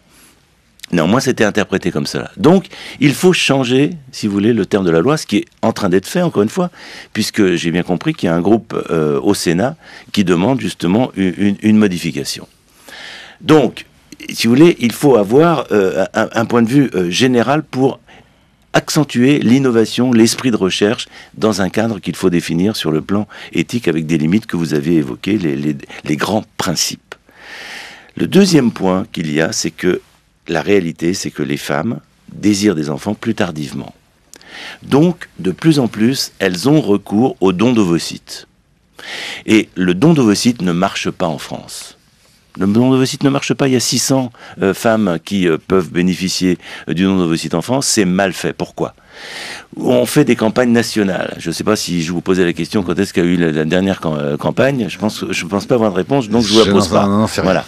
Néanmoins, c'était interprété comme cela. Donc, il faut changer, si vous voulez, le terme de la loi, ce qui est en train d'être fait, encore une fois, puisque j'ai bien compris qu'il y a un groupe au Sénat qui demande justement une modification. Donc, si vous voulez, il faut avoir un point de vue général pour accentuer l'innovation, l'esprit de recherche dans un cadre qu'il faut définir sur le plan éthique avec des limites que vous avez évoquées, les grands principes. Le deuxième point qu'il y a, c'est que la réalité, c'est que les femmes désirent des enfants plus tardivement. Donc, de plus en plus, elles ont recours au don d'ovocytes. Et le don d'ovocytes ne marche pas en France. Le don d'ovocytes ne marche pas. Il y a 600 femmes qui peuvent bénéficier du don d'ovocytes en France. C'est mal fait. Pourquoi ? On fait des campagnes nationales. Je ne sais pas si je vous posais la question quand est-ce qu'il y a eu la dernière campagne. Je pense pas avoir de réponse, donc je vous la pose pas. Non, voilà.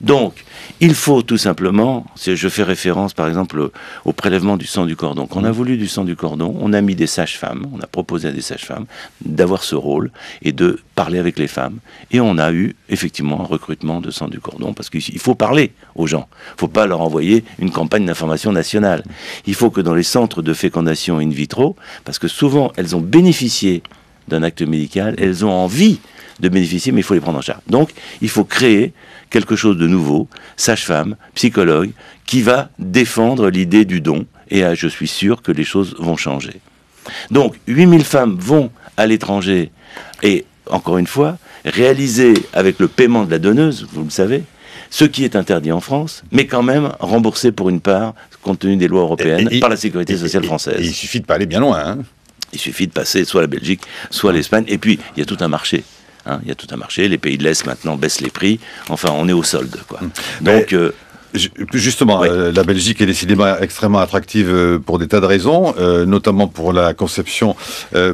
Donc, il faut tout simplement, je fais référence par exemple au prélèvement du sang du cordon. Quand on a voulu du sang du cordon, on a mis des sages-femmes, on a proposé à des sages-femmes d'avoir ce rôle et de parler avec les femmes. Et on a eu effectivement un recrutement de sang du cordon parce qu'il faut parler aux gens. Il ne faut pas leur envoyer une campagne d'information nationale. Il faut que dans les centres de fécondation in vitro, parce que souvent elles ont bénéficié d'un acte médical, elles ont envie de bénéficier, mais il faut les prendre en charge. Donc, il faut créer quelque chose de nouveau, sage-femme, psychologue, qui va défendre l'idée du don, et je suis sûr que les choses vont changer. Donc, 8000 femmes vont à l'étranger, et encore une fois, réaliser avec le paiement de la donneuse, vous le savez, ce qui est interdit en France, mais quand même remboursé pour une part, compte tenu des lois européennes, par la sécurité sociale française. Il suffit de pas aller bien loin, hein. Il suffit de passer soit la Belgique, soit l'Espagne, et puis il y a tout un marché. Hein, il y a tout un marché, les pays de l'Est maintenant baissent les prix, enfin on est au solde, quoi. Donc... Justement, oui. La Belgique est décidément extrêmement attractive pour des tas de raisons, notamment pour la conception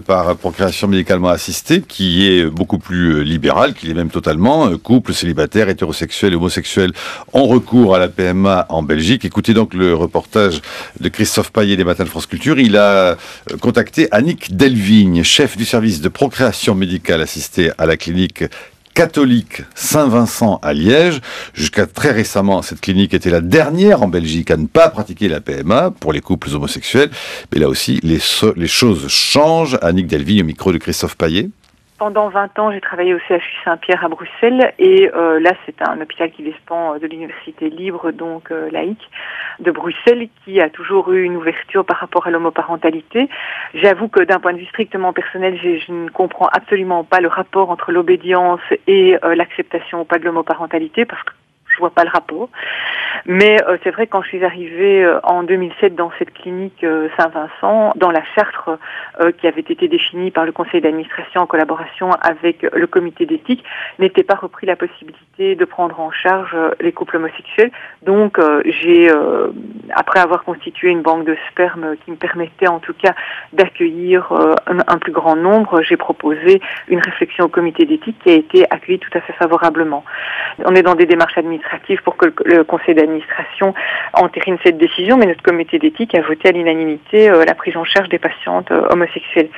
par procréation médicalement assistée, qui est beaucoup plus libérale, qui est même totalement. Couples, célibataires, hétérosexuels et homosexuels ont recours à la PMA en Belgique. Écoutez donc le reportage de Christophe Paillet des Matins de France Culture. Il a contacté Annick Delvigne, chef du service de procréation médicale assistée à la clinique catholique Saint-Vincent à Liège. Jusqu'à très récemment, cette clinique était la dernière en Belgique à ne pas pratiquer la PMA pour les couples homosexuels. Mais là aussi, les choses changent. Annick Delvigne au micro de Christophe Paillet. Pendant 20 ans, j'ai travaillé au CHU Saint-Pierre à Bruxelles et là, c'est un hôpital qui dépend de l'université libre, donc laïque, de Bruxelles, qui a toujours eu une ouverture par rapport à l'homoparentalité. J'avoue que d'un point de vue strictement personnel, je ne comprends absolument pas le rapport entre l'obédience et l'acceptation ou pas de l'homoparentalité, parce que je vois pas le rapport. Mais c'est vrai, quand je suis arrivée en 2007 dans cette clinique Saint-Vincent, dans la charte qui avait été définie par le conseil d'administration en collaboration avec le comité d'éthique, n'était pas repris la possibilité de prendre en charge les couples homosexuels. Donc j'ai, après avoir constitué une banque de sperme qui me permettait en tout cas d'accueillir un plus grand nombre, j'ai proposé une réflexion au comité d'éthique qui a été accueillie tout à fait favorablement. On est dans des démarches administratives pour que le conseil d'administration entérine cette décision, mais notre comité d'éthique a voté à l'unanimité la prise en charge des patientes homosexuelles.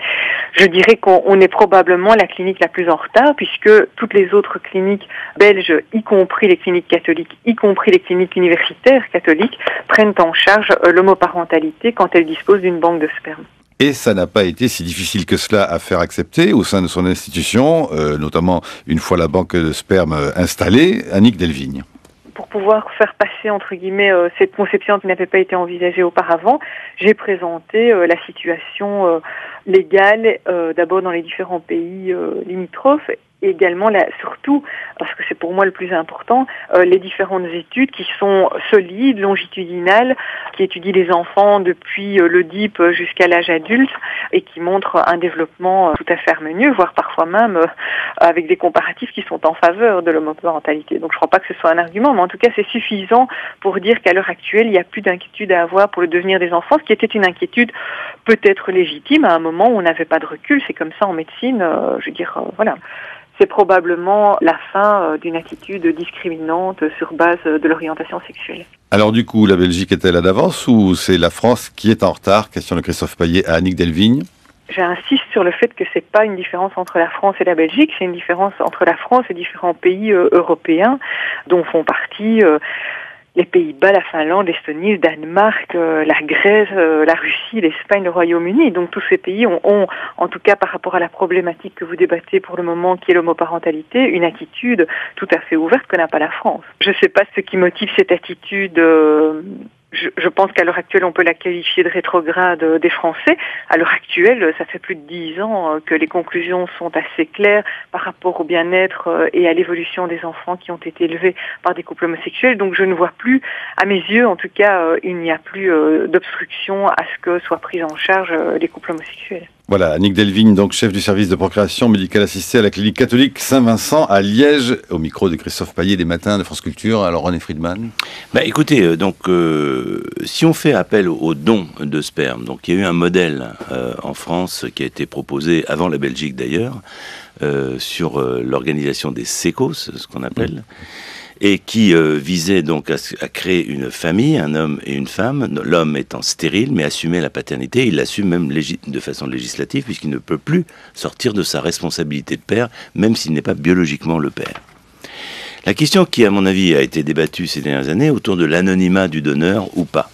Je dirais qu'on est probablement la clinique la plus en retard, puisque toutes les autres cliniques belges, y compris les cliniques catholiques, y compris les cliniques universitaires catholiques, prennent en charge l'homoparentalité quand elles disposent d'une banque de sperme. Et ça n'a pas été si difficile que cela à faire accepter au sein de son institution, notamment une fois la banque de sperme installée. Annick Delvigne. Pour pouvoir faire passer, entre guillemets, cette conception qui n'avait pas été envisagée auparavant, j'ai présenté la situation légale, d'abord dans les différents pays limitrophes, et également, surtout, parce que c'est pour moi le plus important, les différentes études qui sont solides, longitudinales, qui étudient les enfants depuis le DIP jusqu'à l'âge adulte et qui montrent un développement tout à fait harmonieux, voire parfois même avec des comparatifs qui sont en faveur de l'homoparentalité. Donc je ne crois pas que ce soit un argument, mais en tout cas c'est suffisant pour dire qu'à l'heure actuelle, il n'y a plus d'inquiétude à avoir pour le devenir des enfants, ce qui était une inquiétude peut-être légitime à un moment où on n'avait pas de recul. C'est comme ça en médecine, voilà. C'est probablement la fin d'une attitude discriminante sur base de l'orientation sexuelle. Alors du coup, la Belgique est-elle à l'avance ou c'est la France qui est en retard? Question de Christophe Payet à Annick Delvigne. J'insiste sur le fait que c'est pas une différence entre la France et la Belgique, c'est une différence entre la France et différents pays européens dont font partie les Pays-Bas, la Finlande, l'Estonie, le Danemark, la Grèce, la Russie, l'Espagne, le Royaume-Uni. Donc tous ces pays ont, en tout cas par rapport à la problématique que vous débattez pour le moment, qui est l'homoparentalité, une attitude tout à fait ouverte que n'a pas la France. Je ne sais pas ce qui motive cette attitude. Je pense qu'à l'heure actuelle, on peut la qualifier de rétrograde des Français. À l'heure actuelle, ça fait plus de 10 ans que les conclusions sont assez claires par rapport au bien-être et à l'évolution des enfants qui ont été élevés par des couples homosexuels. Donc je ne vois plus, à mes yeux en tout cas, il n'y a plus d'obstruction à ce que soient pris en charge les couples homosexuels. Voilà, Annick Delvigne, donc chef du service de procréation médicale assistée à la clinique catholique Saint-Vincent à Liège, au micro de Christophe Payet des matins de France Culture. Alors René Friedman. Écoutez, si on fait appel aux dons de sperme, donc il y a eu un modèle en France qui a été proposé avant la Belgique d'ailleurs, sur l'organisation des sécos, ce qu'on appelle. Et qui visait donc à créer une famille, un homme et une femme, l'homme étant stérile, mais assumer la paternité. Il l'assume même de façon législative, puisqu'il ne peut plus sortir de sa responsabilité de père, même s'il n'est pas biologiquement le père. La question qui, à mon avis, a été débattue ces dernières années, autour de l'anonymat du donneur ou pas.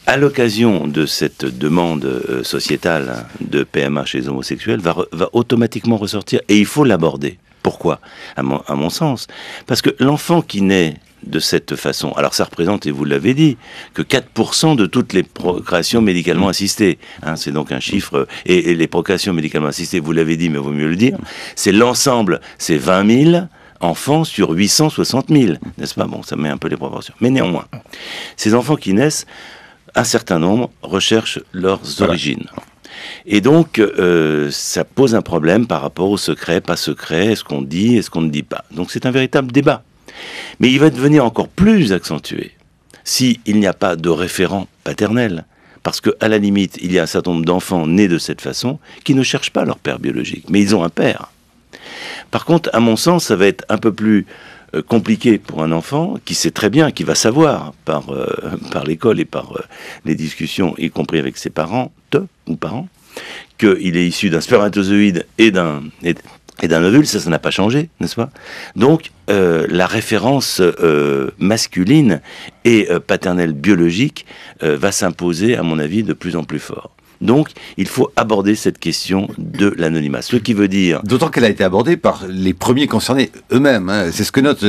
À l'occasion de cette demande sociétale de PMA chez les homosexuels, va automatiquement ressortir, et il faut l'aborder. Pourquoi ? À mon sens. Parce que l'enfant qui naît de cette façon, alors ça représente, et vous l'avez dit, que 4% de toutes les procréations médicalement assistées. C'est donc un chiffre, et les procréations médicalement assistées, vous l'avez dit, mais il vaut mieux le dire, c'est l'ensemble, c'est 20 000 enfants sur 860 000, n'est-ce pas ? Bon, ça met un peu les proportions. Mais néanmoins, ces enfants qui naissent, un certain nombre recherchent leurs origines. Et donc, ça pose un problème par rapport au secret, pas secret, est-ce qu'on dit, est-ce qu'on ne dit pas. Donc c'est un véritable débat. Mais il va devenir encore plus accentué s'il n'y a pas de référent paternel. Parce qu'à la limite, il y a un certain nombre d'enfants nés de cette façon qui ne cherchent pas leur père biologique, mais ils ont un père. Par contre, à mon sens, ça va être un peu plus compliqué pour un enfant qui sait très bien, qui va savoir par l'école et par les discussions, y compris avec ses parents, qu'il est issu d'un spermatozoïde et d'un ovule, ça n'a pas changé, n'est-ce pas ? Donc, la référence masculine et paternelle biologique va s'imposer, à mon avis, de plus en plus fort. Donc, il faut aborder cette question de l'anonymat. Ce qui veut dire... D'autant qu'elle a été abordée par les premiers concernés eux-mêmes. C'est ce que note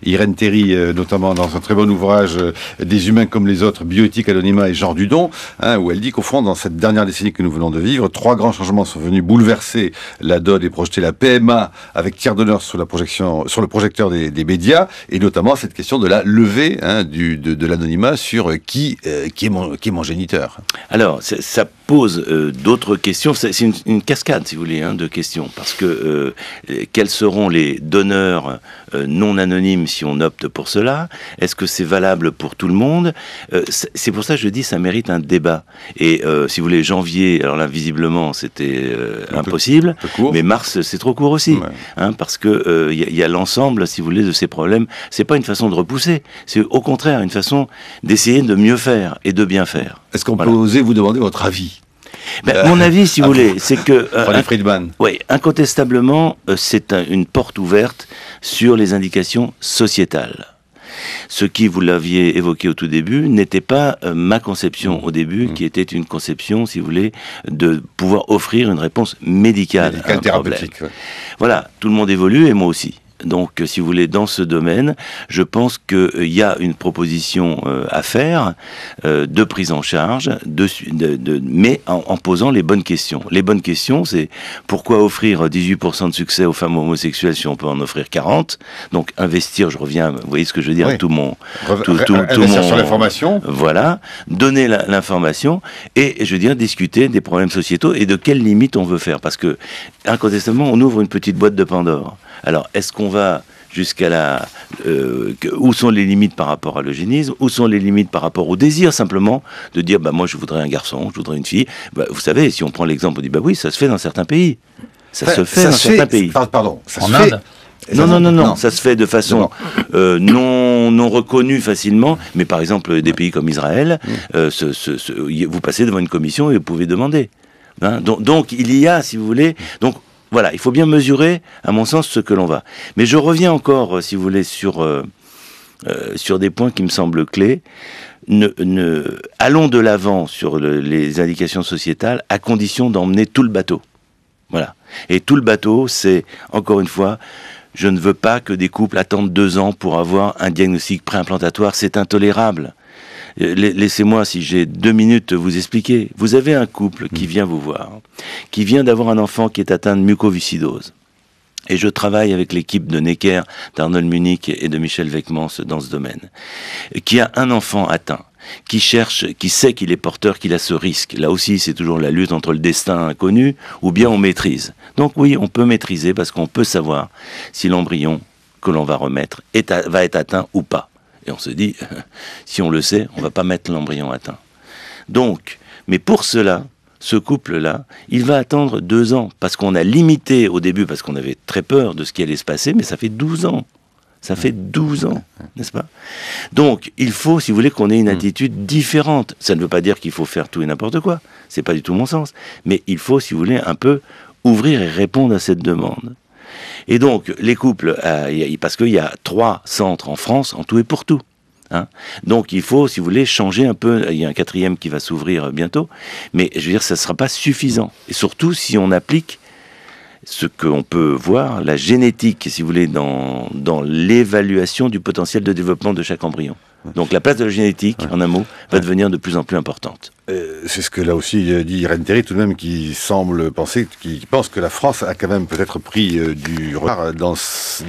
Irène Théry, notamment dans un très bon ouvrage Des humains comme les autres, bioéthique, anonymat et genre du don, où elle dit qu'au fond, dans cette dernière décennie que nous venons de vivre, 3 grands changements sont venus bouleverser la DOD et projeter la PMA avec tiers d'honneur sur le projecteur des médias, et notamment cette question de la levée de l'anonymat sur qui est mon géniteur. Alors, ça pose d'autres questions. C'est une cascade, si vous voulez, de questions. Parce que quels seront les donneurs non anonymes si on opte pour cela ? Est-ce que c'est valable pour tout le monde ? C'est pour ça que je dis ça mérite un débat. Et si vous voulez, janvier, alors là, visiblement, c'était impossible. Mais mars, c'est trop court aussi. Ouais. Parce que y a l'ensemble, si vous voulez, de ces problèmes. C'est pas une façon de repousser. C'est au contraire une façon d'essayer de mieux faire et de bien faire. Est-ce qu'on peut oser vous demander votre avis ? Mon avis, si vous voulez, c'est que... René Friedman. Oui, incontestablement, c'est une porte ouverte sur les indications sociétales. Ce qui, vous l'aviez évoqué au tout début, n'était pas ma conception au début, qui était une conception, si vous voulez, de pouvoir offrir une réponse médicale à un problème. Ouais. Voilà, tout le monde évolue, et moi aussi. Donc, si vous voulez, dans ce domaine, je pense qu'il y a une proposition à faire de prise en charge, mais en posant les bonnes questions. Les bonnes questions, c'est pourquoi offrir 18% de succès aux femmes homosexuelles si on peut en offrir 40? Donc, investir, je reviens, vous voyez ce que je veux dire, tout mon... Investir sur l'information. Voilà, donner l'information et, je veux dire, discuter des problèmes sociétaux et de quelles limites on veut faire. Parce que, incontestablement, on ouvre une petite boîte de Pandore. Alors, est-ce qu'on va jusqu'à où sont les limites par rapport à l'eugénisme, où sont les limites par rapport au désir, simplement, de dire, moi, je voudrais un garçon, je voudrais une fille. Vous savez, si on prend l'exemple, on dit, oui, ça se fait dans certains pays. Ça se fait dans certains pays. Pardon, ça en se fait... Inde. Non, ça se fait de façon non reconnue facilement, mais par exemple, des pays comme Israël, vous passez devant une commission et vous pouvez demander. Hein, donc, il y a, si vous voulez... Donc, voilà, il faut bien mesurer, à mon sens, ce que l'on va. Mais je reviens encore, si vous voulez, sur des points qui me semblent clés. Allons de l'avant sur les indications sociétales, à condition d'emmener tout le bateau. Voilà. Et tout le bateau, c'est, encore une fois, je ne veux pas que des couples attendent 2 ans pour avoir un diagnostic préimplantatoire, c'est intolérable. Laissez-moi, si j'ai 2 minutes, vous expliquer. Vous avez un couple qui vient vous voir, qui vient d'avoir un enfant qui est atteint de mucoviscidose. Et je travaille avec l'équipe de Necker, d'Arnold Munich et de Michel Weckmans dans ce domaine, qui a un enfant atteint, qui sait qu'il est porteur, qu'il a ce risque. Là aussi, c'est toujours la lutte entre le destin inconnu ou bien on maîtrise. Donc oui, on peut maîtriser parce qu'on peut savoir si l'embryon que l'on va remettre va être atteint ou pas. Et on se dit, si on le sait, on ne va pas mettre l'embryon atteint. Donc, mais pour cela, ce couple-là, il va attendre 2 ans, parce qu'on a limité au début, parce qu'on avait très peur de ce qui allait se passer, mais ça fait 12 ans. Ça fait 12 ans, n'est-ce pas? Donc, il faut, si vous voulez, qu'on ait une attitude différente. Ça ne veut pas dire qu'il faut faire tout et n'importe quoi. C'est pas du tout mon sens. Mais il faut, si vous voulez, un peu ouvrir et répondre à cette demande. Et donc, les couples, parce qu'il y a 3 centres en France, en tout et pour tout. Hein. Donc, il faut, si vous voulez, changer un peu. Il y a un 4e qui va s'ouvrir bientôt. Mais, je veux dire, ça ne sera pas suffisant. Et surtout, si on applique ce qu'on peut voir, la génétique, si vous voulez, dans l'évaluation du potentiel de développement de chaque embryon. Donc, la place de la génétique, en un mot, va devenir de plus en plus importante. C'est ce que là aussi dit Irène Théry, tout de même, qui pense que la France a quand même peut-être pris du retard dans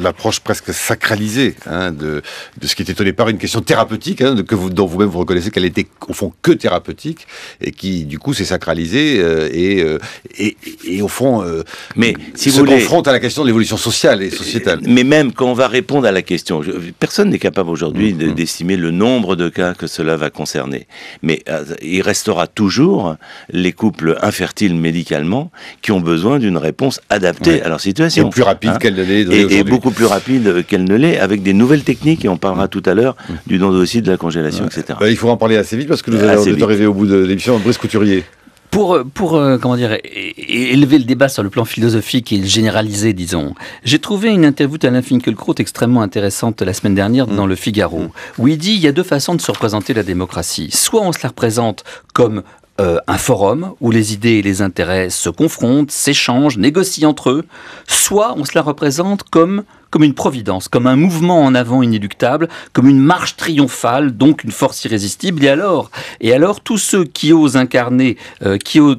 l'approche presque sacralisée de ce qui était au départ une question thérapeutique, dont vous-même vous reconnaissez qu'elle était au fond que thérapeutique, et qui du coup s'est sacralisée et au fond mais, si se confronte à la question de l'évolution sociale et sociétale. Mais même quand on va répondre à la question, personne n'est capable aujourd'hui d'estimer le nombre de cas que cela va concerner. Mais il restera toujours les couples infertiles médicalement qui ont besoin d'une réponse adaptée à leur situation. Et plus rapide qu'elle ne l'est aujourd'hui. Et beaucoup plus rapide qu'elle ne l'est, avec des nouvelles techniques, et on parlera tout à l'heure du don d'ovocytes, de la congélation, etc. Il faut en parler assez vite parce que nous allons arriver au bout de l'émission. Brice Couturier. Pour comment dire, élever le débat sur le plan philosophique et le généraliser, disons, j'ai trouvé une interview d'Alain Finkielkraut extrêmement intéressante la semaine dernière dans Le Figaro, où il dit il y a 2 façons de se représenter la démocratie. Soit on se la représente comme un forum où les idées et les intérêts se confrontent, s'échangent, négocient entre eux, soit on se la représente comme une providence, comme un mouvement en avant inéluctable, comme une marche triomphale, donc une force irrésistible. Et alors tous ceux qui osent incarner, ceux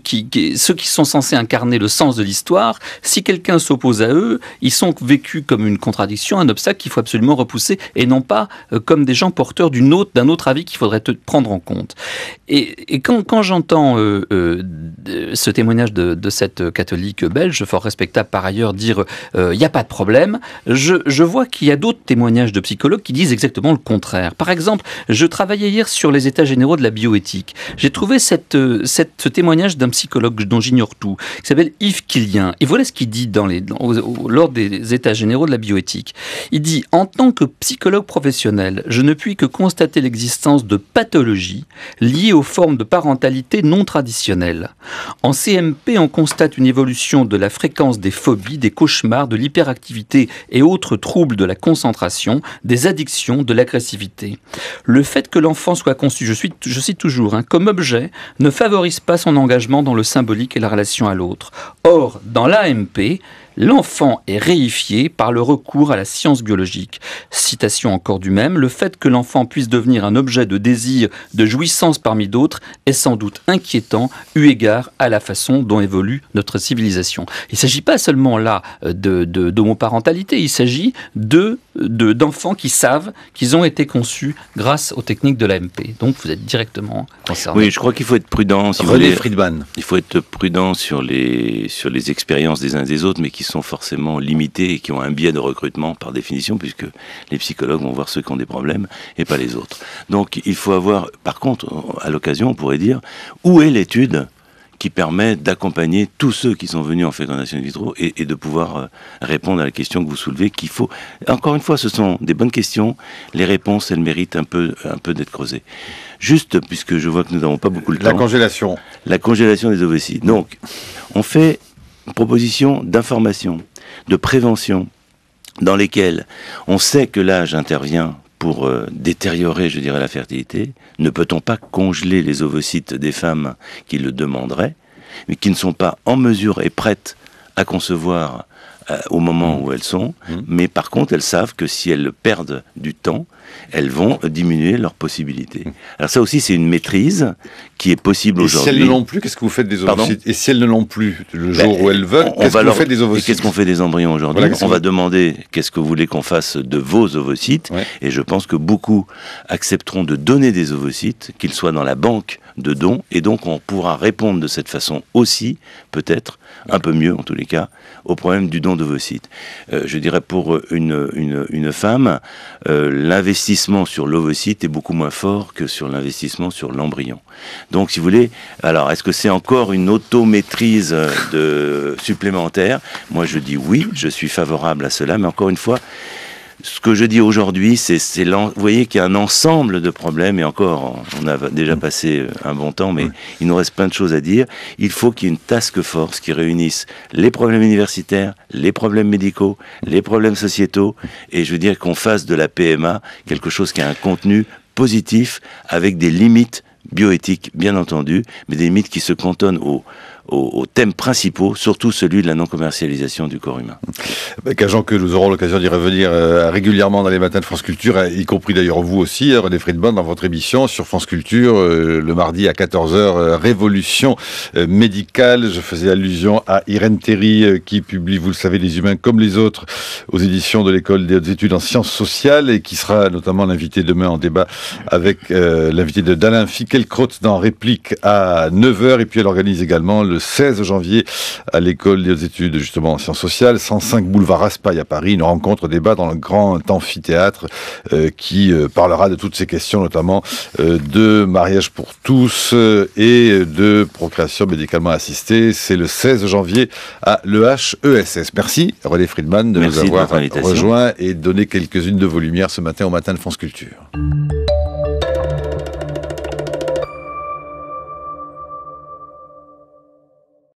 qui sont censés incarner le sens de l'histoire, si quelqu'un s'oppose à eux, ils sont vécus comme une contradiction, un obstacle qu'il faut absolument repousser, et non pas comme des gens porteurs d'un autre avis qu'il faudrait prendre en compte. Et quand j'entends ce témoignage de cette catholique belge, fort respectable par ailleurs, dire il n'y a pas de problème, je vois qu'il y a d'autres témoignages de psychologues qui disent exactement le contraire. Par exemple, je travaillais hier sur les états généraux de la bioéthique. J'ai trouvé ce témoignage d'un psychologue dont j'ignore tout, qui s'appelle Yves Quilien. Et voilà ce qu'il dit lors des états généraux de la bioéthique. Il dit « En tant que psychologue professionnel, je ne puis que constater l'existence de pathologies liées aux formes de parentalité non traditionnelles. En CMP, on constate une évolution de la fréquence des phobies, des cauchemars, de l'hyperactivité et autres troubles de la concentration, des addictions, de l'agressivité. Le fait que l'enfant soit conçu, je cite toujours, comme objet, ne favorise pas son engagement dans le symbolique et la relation à l'autre. Or, dans l'AMP, L'enfant est réifié par le recours à la science biologique. Citation encore du même, le fait que l'enfant puisse devenir un objet de désir, de jouissance parmi d'autres, est sans doute inquiétant, eu égard à la façon dont évolue notre civilisation. Il ne s'agit pas seulement là d'homoparentalité, il s'agit d'enfants qui savent qu'ils ont été conçus grâce aux techniques de l'AMP. Donc vous êtes directement concerné. Oui, je crois qu'il faut être prudent. René Friedman. Il faut être prudent sur les expériences des uns des autres, mais qui sont forcément limitées et qui ont un biais de recrutement par définition, puisque les psychologues vont voir ceux qui ont des problèmes et pas les autres. Donc il faut avoir, par contre, à l'occasion, on pourrait dire, où est l'étude qui permet d'accompagner tous ceux qui sont venus en fécondation in vitro et de pouvoir répondre à la question que vous soulevez, qu'il faut... Encore une fois, ce sont des bonnes questions. Les réponses, elles méritent un peu d'être creusées. Juste, puisque je vois que nous n'avons pas beaucoup de temps... La congélation. La congélation des ovocytes. Donc, on fait une proposition d'information, de prévention, dans lesquelles on sait que l'âge intervient pour détériorer, je dirais, la fertilité. Ne peut-on pas congeler les ovocytes des femmes qui le demanderaient, mais qui ne sont pas en mesure et prêtes à concevoir au moment où elles sont, mais par contre, elles savent que si elles perdent du temps, elles vont diminuer leurs possibilités. Alors ça aussi, c'est une maîtrise qui est possible aujourd'hui. Et si elles ne l'ont plus, qu'est-ce que vous faites des ovocytes? Et si elles ne l'ont plus, le jour où elles veulent, qu'est-ce que vous faites des ovocytes? Et qu'est-ce qu'on fait des embryons aujourd'hui? On va demander qu'est-ce que vous voulez qu'on fasse de vos ovocytes, et je pense que beaucoup accepteront de donner des ovocytes, qu'ils soient dans la banque de dons, et donc on pourra répondre de cette façon aussi, peut-être, un peu mieux en tous les cas, au problème du don d'ovocytes. Je dirais pour une femme, l'investissement sur l'ovocyte est beaucoup moins fort que sur l'investissement sur l'embryon. Donc si vous voulez, alors est-ce que c'est encore une automaîtrise supplémentaire? Moi je dis oui, je suis favorable à cela, mais encore une fois, ce que je dis aujourd'hui, vous voyez qu'il y a un ensemble de problèmes, et encore, on a déjà passé un bon temps, mais il nous reste plein de choses à dire. Il faut qu'il y ait une task force qui réunisse les problèmes universitaires, les problèmes médicaux, les problèmes sociétaux, et je veux dire qu'on fasse de la PMA quelque chose qui a un contenu positif, avec des limites bioéthiques, bien entendu, mais des limites qui se cantonnent aux thèmes principaux, surtout celui de la non-commercialisation du corps humain. Gageons que nous aurons l'occasion d'y revenir régulièrement dans les matins de France Culture, y compris d'ailleurs vous aussi, René Friedman, dans votre émission sur France Culture, le mardi à 14h, Révolution médicale. Je faisais allusion à Irène Théry, qui publie, vous le savez, Les humains comme les autres, aux éditions de l'École des hautes études en sciences sociales, et qui sera notamment l'invité demain en débat avec l'invité d'Alain Finkielkraut dans Réplique à 9h, et puis elle organise également le 16 janvier à l'École des hautes études justement en sciences sociales, 105 boulevard Raspail à Paris, une rencontre débat dans le grand amphithéâtre qui parlera de toutes ces questions, notamment de mariage pour tous et de procréation médicalement assistée. C'est le 16 janvier à l'EHESS. Merci René Friedman de nous avoir rejoint et donné quelques-unes de vos lumières ce matin au matin de France Culture.